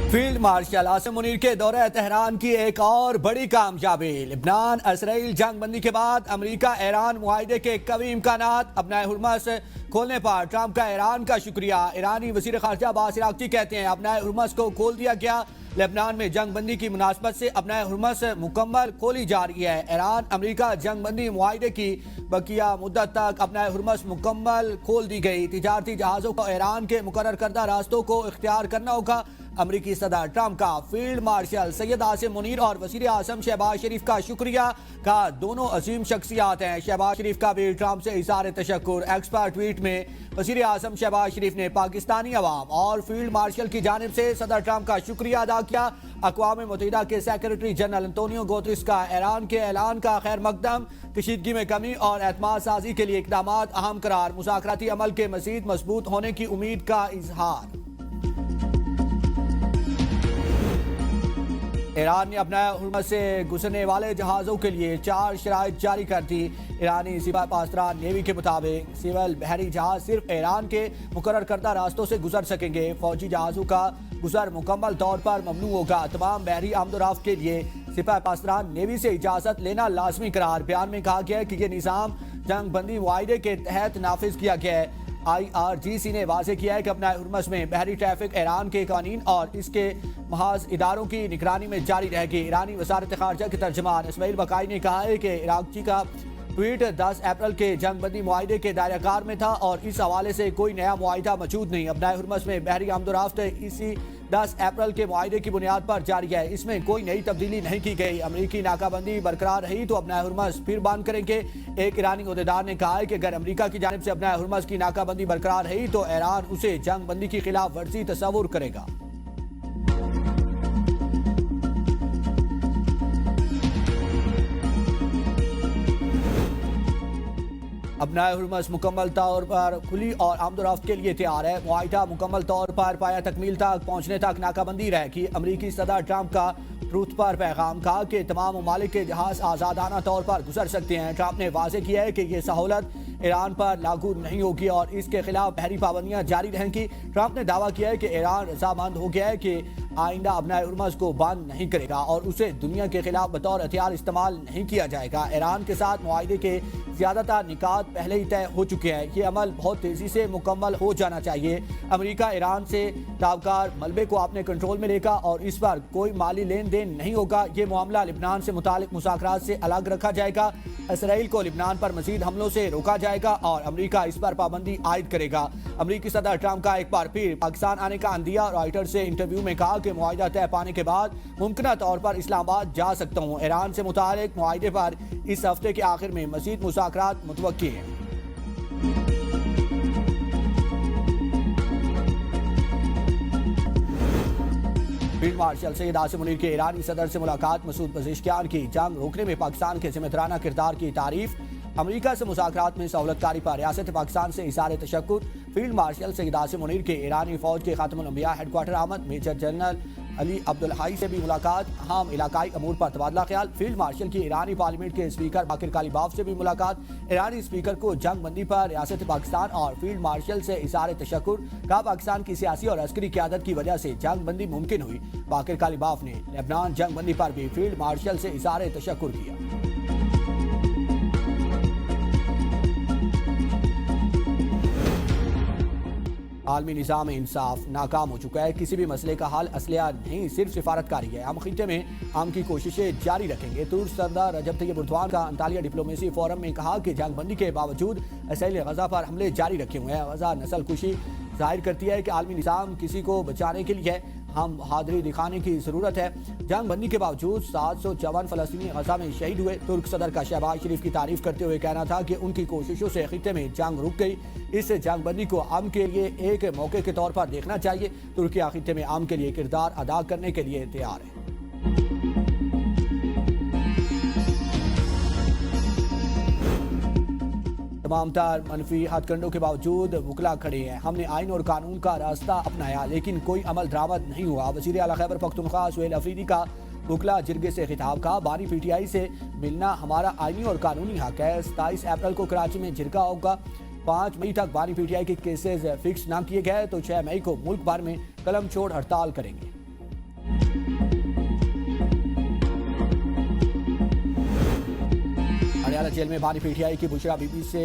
Field marshal Asim Munir के दौरे Tehran की एक और बड़ी कामयाबी। लिबनान इसराइल जंग बंदी के बाद अमेरिका ईरान मुआहदे के कवी इम्कानात। अपना हुर्मस खोलने पर ट्रंप का ईरान का शुक्रिया। ईरानी वजीर खारजा अब्बास अराक्ची कहते हैं अपना हुर्मस को खोल दिया गया। लेबनान में जंग बंदी की मुनासबत से अपना हुर्मस मुकम्मल खोली जा रही है। ईरान अमेरिका जंग बंदी मुआहदे की बकिया मुद्दत तक अपना हुर्मस मुकम्मल खोल दी गई। तिजारती जहाज़ों को ईरान के मुकर्रर करदा रास्तों को इख्तियार करना होगा। अमरीकी सदर ट्रंप का फील्ड मार्शल सैयद आसिम मुनीर और वज़ीर आज़म शहबाज शरीफ का शुक्रिया। कहा दोनों अजीम शख्सियात हैं। शहबाज शरीफ का भी ट्रंप से इज़हार तशक्कुर। एक्स पर ट्वीट में वज़ीर आज़म शहबाज शरीफ ने पाकिस्तानी अवाम और फील्ड मार्शल की जानिब से सदर ट्रंप का शुक्रिया अदा किया। अक़वाम मुत्तहिदा के सेक्रेटरी जनरल अंतोनियो गुतेरेस का ईरान के ऐलान का खैर मकदम। कशीदगी में कमी और एतमाद साजी के लिए इक़दाम अहम करार। मुज़ाकराती अमल के मज़ीद मजबूत होने की उम्मीद का इजहार। ईरान ने अपना हुर्मस से गुजरने वाले जहाज़ों के लिए 4 शराइत जारी कर दी। ईरानी सिपह पासदार नेवी के मुताबिक सिविल बहरी जहाज सिर्फ ईरान के मुकर्रर करदा रास्तों से गुजर सकेंगे। फौजी जहाज़ों का गुजर मुकम्मल तौर पर ममनू होगा। तमाम बहरी आमदोरफ्त के लिए सिपह पासदार नेवी से इजाज़त लेना लाजमी करार। बयान में कहा गया है कि यह निज़ाम जंग बंदी मुआहदे के तहत नाफिज किया गया है। IRGC ने वाज़ेह किया है कि अपना हुर्मस में बहरी ट्रैफिक ईरान के कानून और इसके महाज इदारों की निगरानी में जारी रहेगी। ईरानी वज़ारत ख़ारजा के तर्जमान इस्माइल बकाई ने कहा है कि इराक़ची का ट्वीट 10 अप्रैल के जंग बंदी मुआहदे के दायराकार में था और इस हवाले से कोई नया मुआहदा मौजूद नहीं। अपना हुर्मस में बहरी आमदोरफ्त इसी 10 अप्रैल के मुआहदे की बुनियाद पर जारी है। इसमें कोई नई तब्दीली नहीं की गई। अमरीकी नाकाबंदी बरकरार रही तो अपना हुर्मस फिर बंद करेंगे। एक ईरानी ओहदेदार ने कहा है कि अगर अमरीका की जानिब से अपना हुर्मस की नाकाबंदी बरकरार रही तो ईरान उसे जंग बंदी की खिलाफ वर्जी तस्वुर करेगा। अपना हुर्मस मुकम्मल तौर पर खुली और आमदोरफ्त के लिए तैयार है। मुआहिदा मुकम्मल तौर पर पाया तकमील तक पहुँचने तक नाकाबंदी रहेगी। अमरीकी सदर ट्रंप का ट्रूथ पर पैगाम। कहा कि तमाम ममालिक के जहाज़ आज़ादाना तौर पर गुजर सकते हैं। ट्रंप ने वाज़ेह किया है कि यह सहूलत ईरान पर लागू नहीं होगी और इसके खिलाफ बहरी पाबंदियां जारी रहेंगी। ट्रंप ने दावा किया है कि ईरान रजामंद हो गया है कि आइंदा अपना हुर्मस को बंद नहीं करेगा और उसे दुनिया के खिलाफ बतौर हथियार इस्तेमाल नहीं किया जाएगा। ईरान के साथ मुआहदे के ज़्यादातर निकात पहले ही तय हो चुके हैं। ये अमल बहुत तेज़ी से मुकम्मल हो जाना चाहिए। अमेरिका ईरान से ताबकार मलबे को अपने कंट्रोल में लेगा और इस पर कोई माली लेन देन नहीं होगा। ये मामला लिबनान से मुतालिक मुज़ाकरात से अलग रखा जाएगा। इसराइल को लिबनान पर मज़ीद हमलों से रोका जाएगा और अमेरिका इस पर पाबंदी आयद करेगा। अमेरिकी सदर ट्रंप का एक बार फिर पाकिस्तान आने का अंदिया। रॉयटर्स से इंटरव्यू में कहा कि मुआहिदा तय पाने के बाद मुमकिन तौर पर इस्लामाबाद जा सकता हूँ। ईरान से मुतालिक मुआहिदे पर इस हफ्ते के आखिर में मज़ीद मुज़ाकरात मुतवक्की हैं। फील्ड मार्शल सैयद आसिम मुनीर के ईरानी सदर से मुलाकात। मसूद पज़ेश्कियान की जंग रोकने में पाकिस्तान के जिम्मेदाराना किरदार की तारीफ। अमेरिका से मुज़ाकरात में सहूलतकारी पर रियासत पाकिस्तान से इज़हार तशक्कुर। फील्ड मार्शल सैयद आसिम मुनीर के ईरानी फ़ौज के खातमुल अंबिया हेडक्वार्टर आमद। मेजर जनरल अली अब्दुल हाई से भी मुलाकात। अहम इलाकाई अमूर पर तबादला ख्याल। फील्ड मार्शल की ईरानी पार्लियामेंट के स्पीकर बाकिर कालीबाफ से भी मुलाकात। ईरानी स्पीकर को जंग बंदी पर रियासत पाकिस्तान और फील्ड मार्शल से इज़हार तशक्कुर। कहा पाकिस्तान की सियासी और अस्करी क़यादत की वजह से जंग बंदी मुमकिन हुई। बाकिर कालीबाफ ने लेबनान जंग बंदी पर भी फील्ड मार्शल से इज़हार तशक्कुर किया। आलमी निज़ाम इंसाफ नाकाम हो चुका है। किसी भी मसले का हल असलिया नहीं सिर्फ सिफारतकारी है। हम खित्ते में हम की कोशिशें जारी रखेंगे। तुर्क सदर रजब तैयब एर्दोगान का अंतालिया डिप्लोमेसी फोरम में कहा कि जंग बंदी के बावजूद इसराइल गजा पर हमले जारी रखे हुए हैं। गजा नस्ल कुशी जाहिर करती है कि आलमी निज़ाम किसी को बचाने के लिए हम बहादुरी दिखाने की ज़रूरत है। जंग बंदी के बावजूद 754 फ़लस्तीनी गजा में शहीद हुए। तुर्क सदर का शहबाज शरीफ की तारीफ करते हुए कहना था कि उनकी कोशिशों से खित्ते में जंग रुक गई। इस जंग बंदी को अमन के लिए एक मौके के तौर पर देखना चाहिए। तुर्किया खित्ते में अमन के लिए किरदार अदा करने के लिए तैयार है। तमाम तार मनफी हथकंडों के बावजूद वकला खड़े हैं। हमने आइन और कानून का रास्ता अपनाया लेकिन कोई अमल दरामद नहीं हुआ। वज़ीर आला खैबर पख्तूनख्वा सुहेल अफरीदी का वकला जिरगे से खिताब। का बानी PTI से मिलना हमारा आइनी और कानूनी हक है। 27 अप्रैल को कराची में जिरगा होगा। 5 मई तक बानी PTI के केसेस फिक्स ना किए गए तो 6 मई को मुल्क भर में कलम छोड़ हड़ताल करेंगे। तिहाड़ जेल में बानी पीटीआई की बुशरा बीबी से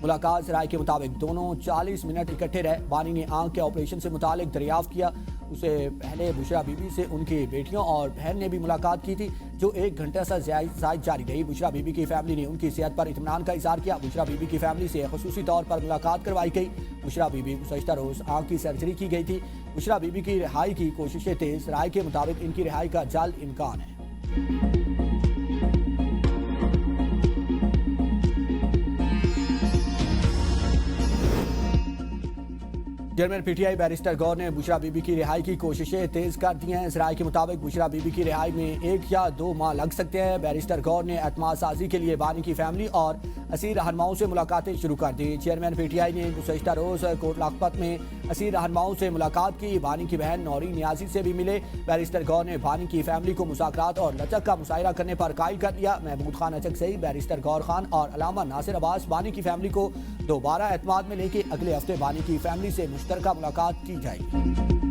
मुलाकात। राय के मुताबिक दोनों 40 मिनट इकट्ठे रहे। बानी ने आंख के ऑपरेशन से मुतालिक दरियाफ्त किया। उसे पहले बुशरा बीबी से उनकी बेटियों और बहन ने भी मुलाकात की थी, जो 1 घंटे से ज़ायद जारी रही। बुशरा बीबी की फैमिली ने उनकी सेहत पर इत्मीनान का इजहार किया। बुशरा बीबी की फैमिली से खुसूसी तौर पर मुलाकात करवाई गई। बुशरा बीबी गुज़श्ता रोज़ आंख की सर्जरी की गई थी। बुशरा बीबी की रिहाई की कोशिशें तेज। राय के मुताबिक इनकी रिहाई का जल्द इम्कान है। चेयरमैन पीटीआई बैरिस्टर गौर ने बुशरा बीबी की रिहाई की कोशिशें तेज कर दी हैं। इस राय के मुताबिक बुशरा बीबी की रिहाई में 1 या 2 माह लग सकते हैं। बैरिस्टर गौर ने एतमाद साजी के लिए बानी की फैमिली और असीर रहनुमाओं से मुलाकातें शुरू कर दी। चेयरमैन पीटीआई ने गुज़श्ता रोज़ कोट लखपत में असीर रहनुमाओं से मुलाकात की। बानी की बहन नौरी नियाजी से भी मिले। बैरिस्टर गौर ने बानी की फैमिली को मुज़ाकरात और लचक का मुशायरा करने पर कायल कर दिया। महमूद खान अचकज़ई, बैरिस्टर गौर खान और अलामा नासिर अब्बास बानी की फैमिली को दोबारा एतमाद में लेके अगले हफ्ते बानी की फैमिली से मुश्तरका मुलाकात की जाएगी।